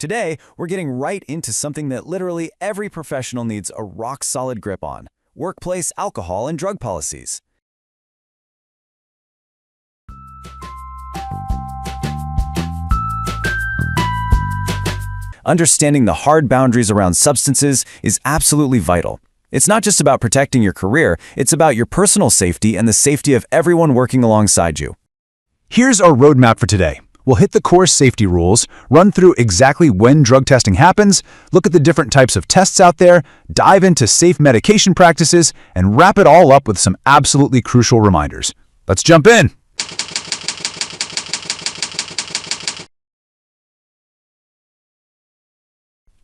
Today, we're getting right into something that literally every professional needs a rock-solid grip on: workplace alcohol and drug policies. Understanding the hard boundaries around substances is absolutely vital. It's not just about protecting your career, it's about your personal safety and the safety of everyone working alongside you. Here's our roadmap for today. We'll hit the core safety rules, run through exactly when drug testing happens, look at the different types of tests out there, dive into safe medication practices, and wrap it all up with some absolutely crucial reminders. Let's jump in!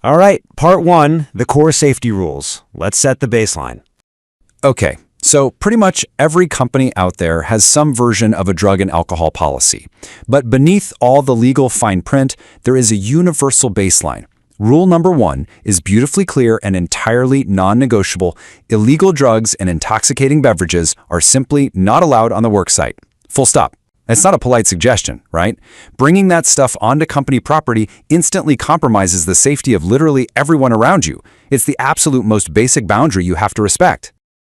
All right, part one, the core safety rules. Let's set the baseline. Okay, so pretty much every company out there has some version of a drug and alcohol policy. But beneath all the legal fine print, there is a universal baseline. Rule number one is beautifully clear and entirely non-negotiable. Illegal drugs and intoxicating beverages are simply not allowed on the worksite. Full stop. It's not a polite suggestion, right? Bringing that stuff onto company property instantly compromises the safety of literally everyone around you. It's the absolute most basic boundary you have to respect.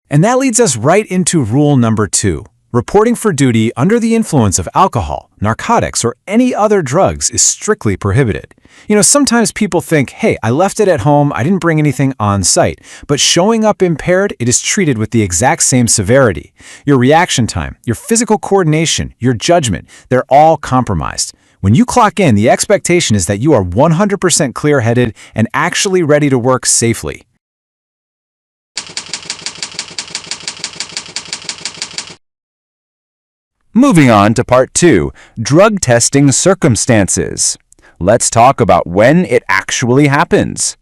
And that leads us right into rule number two. Reporting for duty under the influence of alcohol, narcotics, or any other drugs is strictly prohibited. Sometimes people think, hey, I left it at home, I didn't bring anything on site. But showing up impaired, it is treated with the exact same severity. Your reaction time, your physical coordination, your judgment, they're all compromised. When you clock in, the expectation is that you are 100% clear-headed and actually ready to work safely. Moving on to part two, drug testing circumstances. Let's talk about when it actually happens.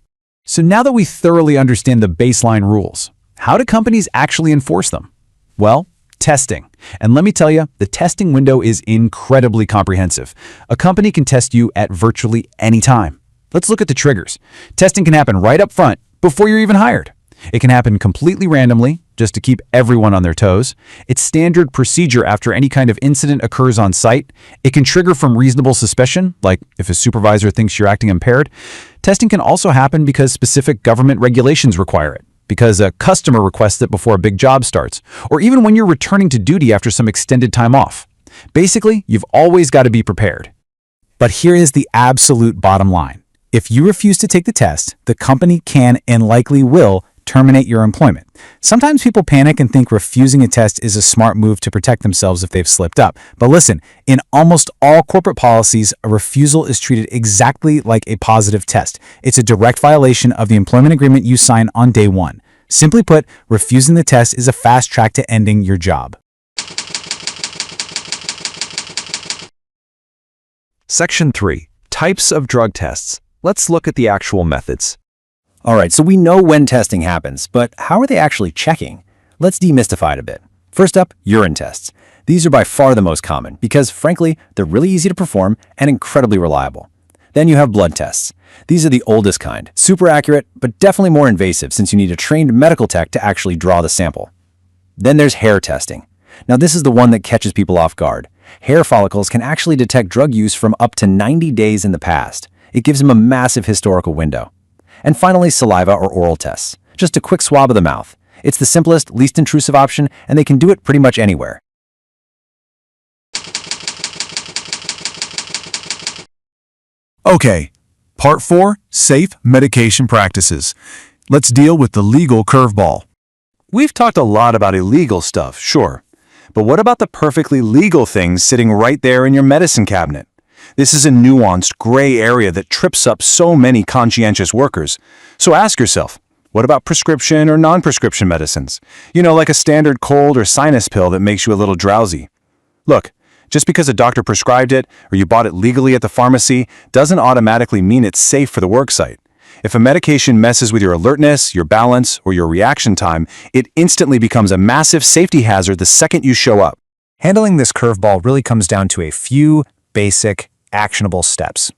So now that we thoroughly understand the baseline rules, how do companies actually enforce them? Well, testing. And let me tell you, the testing window is incredibly comprehensive. A company can test you at virtually any time. Let's look at the triggers. Testing can happen right up front, before you're even hired. It can happen completely randomly, just to keep everyone on their toes. It's standard procedure after any kind of incident occurs on site. It can trigger from reasonable suspicion, like if a supervisor thinks you're acting impaired. Testing can also happen because specific government regulations require it, because a customer requests it before a big job starts, or even when you're returning to duty after some extended time off. Basically, you've always got to be prepared. But here is the absolute bottom line. If you refuse to take the test, the company can and likely will terminate your employment. Sometimes people panic and think refusing a test is a smart move to protect themselves if they've slipped up. But listen, in almost all corporate policies, a refusal is treated exactly like a positive test. It's a direct violation of the employment agreement you sign on day one. Simply put, refusing the test is a fast track to ending your job. Section 3. Types of drug tests. Let's look at the actual methods. All right, so we know when testing happens, but how are they actually checking? Let's demystify it a bit. First up, urine tests. These are by far the most common because, frankly, they're really easy to perform and incredibly reliable. Then you have blood tests. These are the oldest kind, super accurate, but definitely more invasive since you need a trained medical tech to actually draw the sample. Then there's hair testing. Now this is the one that catches people off guard. Hair follicles can actually detect drug use from up to 90 days in the past. It gives them a massive historical window. And finally, saliva or oral tests. Just a quick swab of the mouth. It's the simplest, least intrusive option, and they can do it pretty much anywhere. Okay, part 4, safe medication practices. Let's deal with the legal curveball. We've talked a lot about illegal stuff, sure. But what about the perfectly legal things sitting right there in your medicine cabinet? This is a nuanced, gray area that trips up so many conscientious workers. So ask yourself, what about prescription or non-prescription medicines? Like a standard cold or sinus pill that makes you a little drowsy. Look, just because a doctor prescribed it or you bought it legally at the pharmacy doesn't automatically mean it's safe for the worksite. If a medication messes with your alertness, your balance, or your reaction time, it instantly becomes a massive safety hazard the second you show up. Handling this curveball really comes down to a few basic, actionable steps.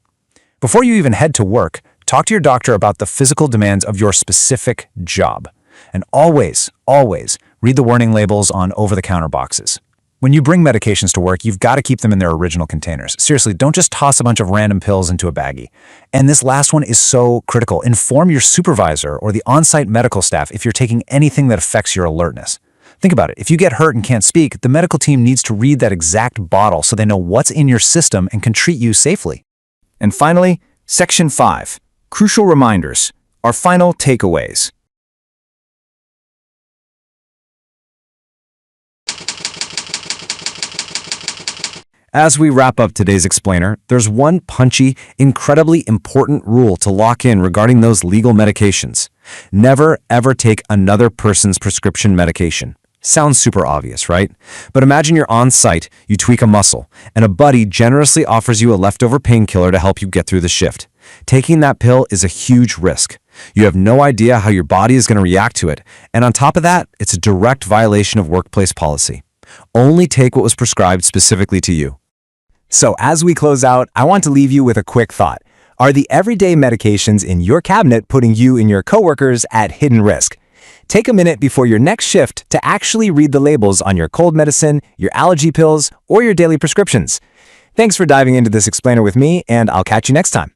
Before you even head to work, talk to your doctor about the physical demands of your specific job. And always, always read the warning labels on over-the-counter boxes. When you bring medications to work, you've got to keep them in their original containers. Seriously, don't just toss a bunch of random pills into a baggie. And this last one is so critical. Inform your supervisor or the on-site medical staff if you're taking anything that affects your alertness. Think about it. If you get hurt and can't speak, the medical team needs to read that exact bottle so they know what's in your system and can treat you safely. And finally, Section 5, Crucial Reminders, our final takeaways. As we wrap up today's explainer, there's one punchy, incredibly important rule to lock in regarding those legal medications. Never, ever take another person's prescription medication. Sounds super obvious, right? But imagine you're on site, you tweak a muscle, and a buddy generously offers you a leftover painkiller to help you get through the shift. Taking that pill is a huge risk. You have no idea how your body is going to react to it, and on top of that, it's a direct violation of workplace policy. Only take what was prescribed specifically to you. So as we close out, I want to leave you with a quick thought. Are the everyday medications in your cabinet putting you and your coworkers at hidden risk? Take a minute before your next shift to actually read the labels on your cold medicine, your allergy pills, or your daily prescriptions. Thanks for diving into this explainer with me, and I'll catch you next time.